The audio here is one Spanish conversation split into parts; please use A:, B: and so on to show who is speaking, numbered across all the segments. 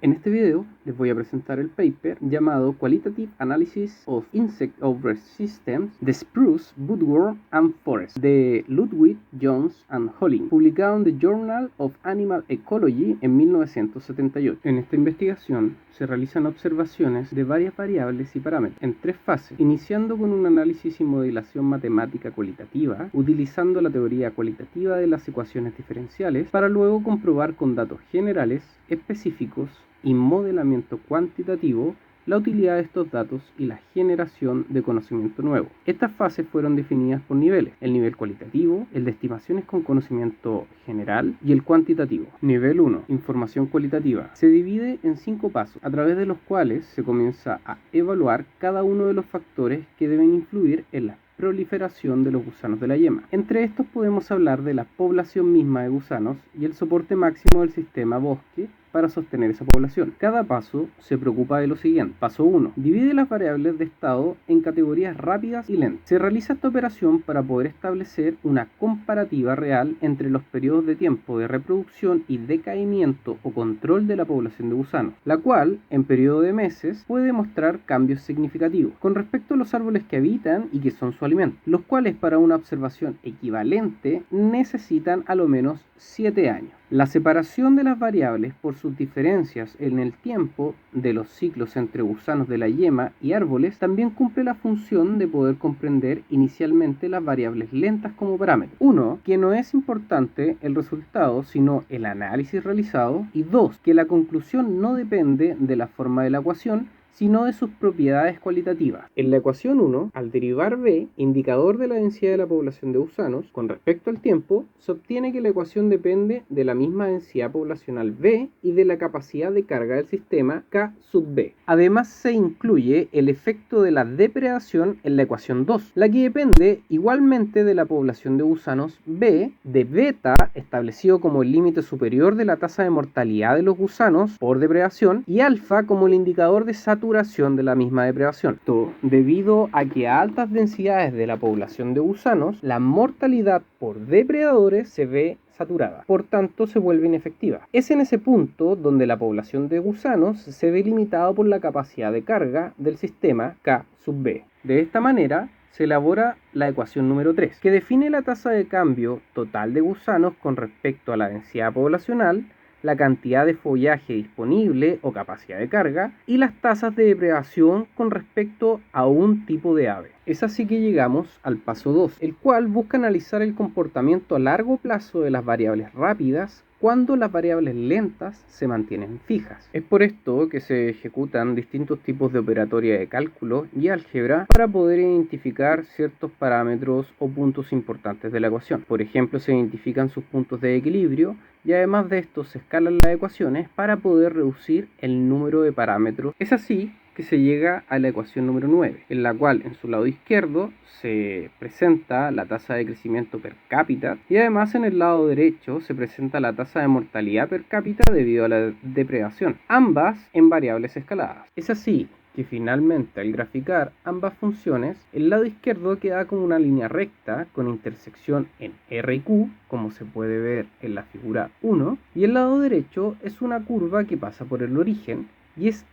A: En este video les voy a presentar el paper llamado Qualitative Analysis of Insect Outbreak Systems, The Spruce, Woodworm and Forest, de Ludwig, Jones and Holling, publicado en The Journal of Animal Ecology en 1978. En esta investigación se realizan observaciones de varias variables y parámetros en tres fases, iniciando con un análisis y modelación matemática cualitativa, utilizando la teoría cualitativa de las ecuaciones diferenciales, para luego comprobar con datos generales, específicos y modelamiento cuantitativo la utilidad de estos datos y la generación de conocimiento nuevo. Estas fases fueron definidas por niveles: el nivel cualitativo, el de estimaciones con conocimiento general y el cuantitativo. Nivel 1, información cualitativa. Se divide en 5 pasos, a través de los cuales se comienza a evaluar cada uno de los factores que deben influir en la proliferación de los gusanos de la yema. Entre estos podemos hablar de la población misma de gusanos y el soporte máximo del sistema bosque para sostener esa población. Cada paso se preocupa de lo siguiente. Paso 1. Divide las variables de estado en categorías rápidas y lentas. Se realiza esta operación para poder establecer una comparativa real entre los periodos de tiempo de reproducción y decaimiento o control de la población de gusanos, la cual, en periodo de meses, puede mostrar cambios significativos con respecto a los árboles que habitan y que son su alimento, los cuales para una observación equivalente necesitan a lo menos 7 años. La separación de las variables por sus diferencias en el tiempo de los ciclos entre gusanos de la yema y árboles también cumple la función de poder comprender inicialmente las variables lentas como parámetros. 1. Que no es importante el resultado sino el análisis realizado, y 2. Que la conclusión no depende de la forma de la ecuación sino de sus propiedades cualitativas. En la ecuación 1, al derivar B, indicador de la densidad de la población de gusanos, con respecto al tiempo, se obtiene que la ecuación depende de la misma densidad poblacional B y de la capacidad de carga del sistema K sub B. Además, se incluye el efecto de la depredación en la ecuación 2, la que depende igualmente de la población de gusanos B, de beta, establecido como el límite superior de la tasa de mortalidad de los gusanos por depredación, y alfa como el indicador de saturación de la misma depredación. Esto debido a que a altas densidades de la población de gusanos, la mortalidad por depredadores se ve saturada, por tanto se vuelve inefectiva. Es en ese punto donde la población de gusanos se ve limitada por la capacidad de carga del sistema K sub B. De esta manera se elabora la ecuación número 3, que define la tasa de cambio total de gusanos con respecto a la densidad poblacional, la cantidad de follaje disponible o capacidad de carga y las tasas de depredación con respecto a un tipo de ave. Es así que llegamos al paso 2, el cual busca analizar el comportamiento a largo plazo de las variables rápidas cuando las variables lentas se mantienen fijas. Es por esto que se ejecutan distintos tipos de operatoria de cálculo y álgebra para poder identificar ciertos parámetros o puntos importantes de la ecuación. Por ejemplo, se identifican sus puntos de equilibrio y además de esto se escalan las ecuaciones para poder reducir el número de parámetros. Es así que se llega a la ecuación número 9, en la cual en su lado izquierdo se presenta la tasa de crecimiento per cápita y además en el lado derecho se presenta la tasa de mortalidad per cápita debido a la depredación, ambas en variables escaladas. Es así que finalmente al graficar ambas funciones, el lado izquierdo queda como una línea recta con intersección en R y Q, como se puede ver en la figura 1, y el lado derecho es una curva que pasa por el origen y es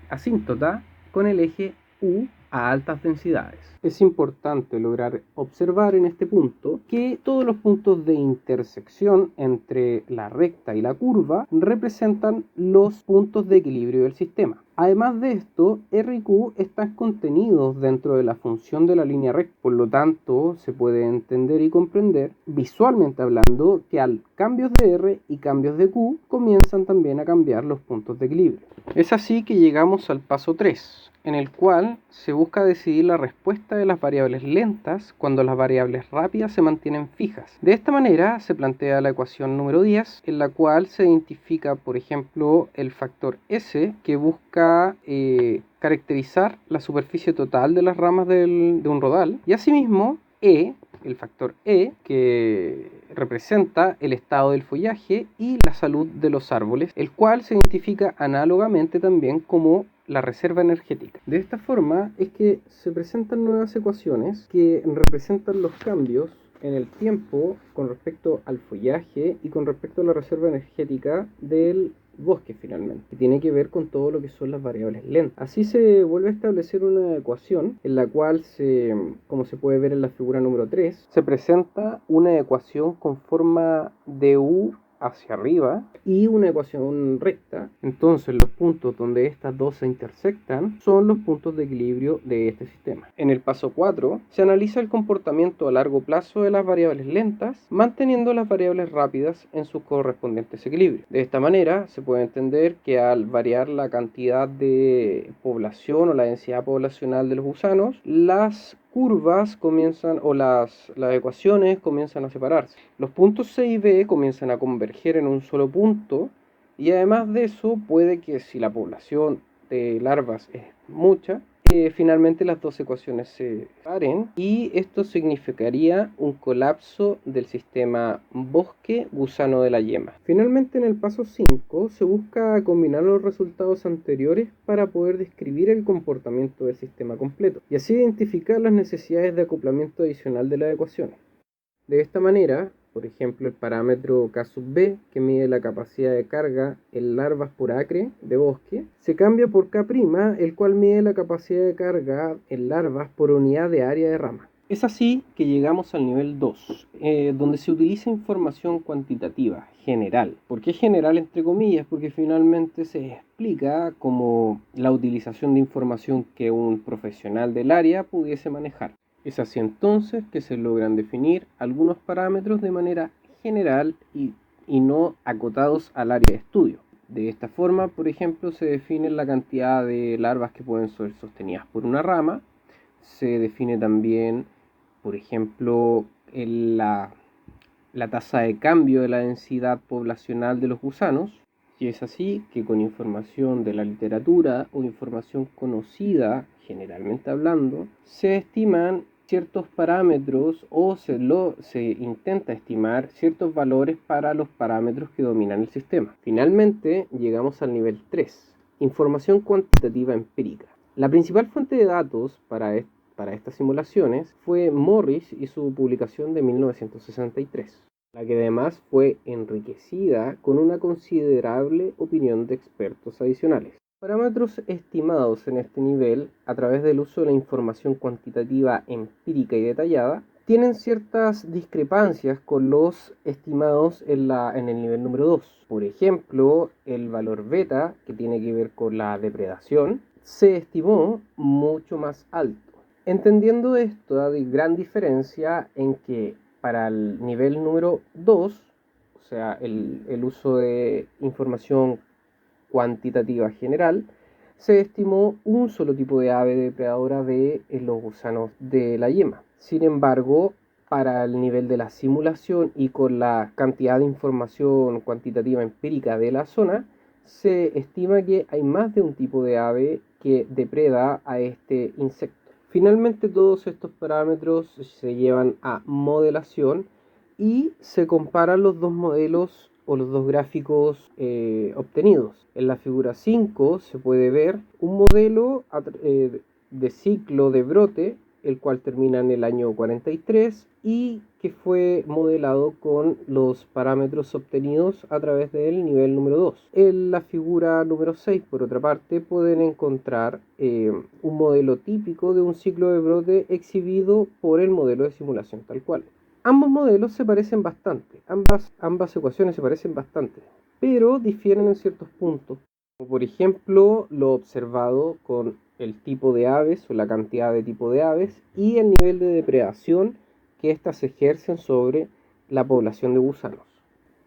A: asíntota con el eje U a altas densidades. Es importante lograr observar en este punto que todos los puntos de intersección entre la recta y la curva representan los puntos de equilibrio del sistema. Además de esto, R y Q están contenidos dentro de la función de la línea recta, por lo tanto se puede entender y comprender visualmente hablando que al cambios de R y cambios de Q comienzan también a cambiar los puntos de equilibrio. Es así que llegamos al paso 3, en el cual se busca decidir la respuesta de las variables lentas cuando las variables rápidas se mantienen fijas. De esta manera se plantea la ecuación número 10, en la cual se identifica, por ejemplo, el factor S, que busca caracterizar la superficie total de las ramas de un rodal, y asimismo el factor E, que representa el estado del follaje y la salud de los árboles, el cual se identifica análogamente también como la reserva energética. De esta forma es que se presentan nuevas ecuaciones que representan los cambios en el tiempo con respecto al follaje y con respecto a la reserva energética del bosque finalmente, que tiene que ver con todo lo que son las variables lentas. Así se vuelve a establecer una ecuación en la cual, como se puede ver en la figura número 3, se presenta una ecuación con forma de U hacia arriba y una ecuación recta. Entonces los puntos donde estas dos se intersectan son los puntos de equilibrio de este sistema. En el paso 4 se analiza el comportamiento a largo plazo de las variables lentas, manteniendo las variables rápidas en sus correspondientes equilibrios. De esta manera se puede entender que al variar la cantidad de población o la densidad poblacional de los gusanos, las curvas comienzan, o las ecuaciones comienzan a separarse. Los puntos C y B comienzan a converger en un solo punto, y además de eso puede que, si la población de larvas es mucha, finalmente las dos ecuaciones se separen, y esto significaría un colapso del sistema bosque-gusano de la yema. Finalmente, en el paso 5 se busca combinar los resultados anteriores para poder describir el comportamiento del sistema completo y así identificar las necesidades de acoplamiento adicional de las ecuaciones. De esta manera, por ejemplo, el parámetro K sub B, que mide la capacidad de carga en larvas por acre de bosque, se cambia por K', el cual mide la capacidad de carga en larvas por unidad de área de rama. Es así que llegamos al nivel 2, donde se utiliza información cuantitativa, general. ¿Por qué general entre comillas? Porque finalmente se explica como la utilización de información que un profesional del área pudiese manejar. Es así entonces que se logran definir algunos parámetros de manera general y no acotados al área de estudio. De esta forma, por ejemplo, se define la cantidad de larvas que pueden ser sostenidas por una rama. Se define también, por ejemplo, la tasa de cambio de la densidad poblacional de los gusanos. Y es así que con información de la literatura o información conocida, generalmente hablando, se estiman ciertos parámetros o se intenta estimar ciertos valores para los parámetros que dominan el sistema. Finalmente, llegamos al nivel 3, información cuantitativa empírica. La principal fuente de datos para estas simulaciones fue Morris y su publicación de 1963, la que además fue enriquecida con una considerable opinión de expertos adicionales. Parámetros estimados en este nivel a través del uso de la información cuantitativa empírica y detallada tienen ciertas discrepancias con los estimados en el nivel número 2. Por ejemplo, el valor beta, que tiene que ver con la depredación, se estimó mucho más alto. Entendiendo esto, hay gran diferencia en que para el nivel número 2, o sea, el uso de información cuantitativa general, se estimó un solo tipo de ave depredadora de los gusanos de la yema. Sin embargo, para el nivel de la simulación y con la cantidad de información cuantitativa empírica de la zona, se estima que hay más de un tipo de ave que depreda a este insecto. Finalmente, todos estos parámetros se llevan a modelación y se comparan los dos modelos o los dos gráficos obtenidos. En la figura 5 se puede ver un modelo de ciclo de brote, el cual termina en el año 43 y que fue modelado con los parámetros obtenidos a través del nivel número 2. En la figura número 6, por otra parte, pueden encontrar un modelo típico de un ciclo de brote exhibido por el modelo de simulación tal cual. Ambos modelos se parecen bastante, ambas ecuaciones se parecen bastante, pero difieren en ciertos puntos, como por ejemplo lo observado con el tipo de aves o la cantidad de tipo de aves y el nivel de depredación que éstas ejercen sobre la población de gusanos.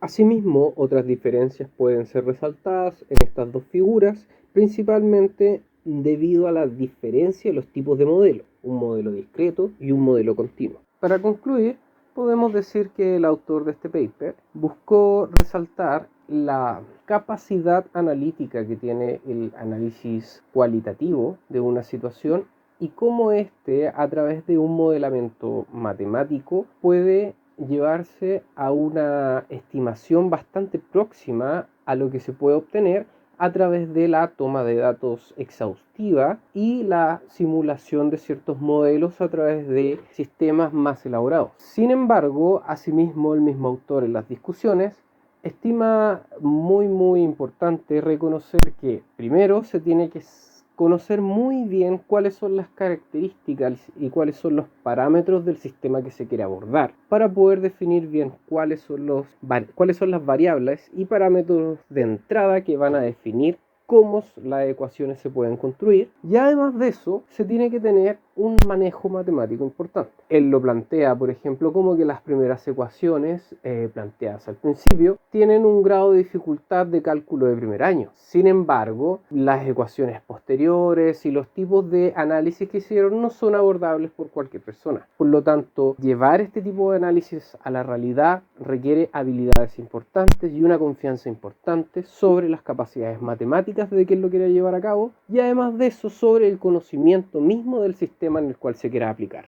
A: Asimismo, otras diferencias pueden ser resaltadas en estas dos figuras, principalmente debido a la diferencia de los tipos de modelo, un modelo discreto y un modelo continuo. Para concluir, podemos decir que el autor de este paper buscó resaltar la capacidad analítica que tiene el análisis cualitativo de una situación y cómo éste, a través de un modelamiento matemático, puede llevarse a una estimación bastante próxima a lo que se puede obtener a través de la toma de datos exhaustiva y la simulación de ciertos modelos a través de sistemas más elaborados. Sin embargo, asimismo, el mismo autor en las discusiones estima muy importante reconocer que primero se tiene que conocer muy bien cuáles son las características y cuáles son los parámetros del sistema que se quiere abordar para poder definir bien cuáles son las variables y parámetros de entrada que van a definir cómo las ecuaciones se pueden construir, y además de eso se tiene que tener un manejo matemático importante. Él lo plantea, por ejemplo, como que las primeras ecuaciones planteadas al principio tienen un grado de dificultad de cálculo de primer año. Sin embargo, las ecuaciones posteriores y los tipos de análisis que hicieron no son abordables por cualquier persona. Por lo tanto, llevar este tipo de análisis a la realidad requiere habilidades importantes y una confianza importante sobre las capacidades matemáticas de quien lo quiera llevar a cabo, y además de eso sobre el conocimiento mismo del sistema en el cual se quiera aplicar.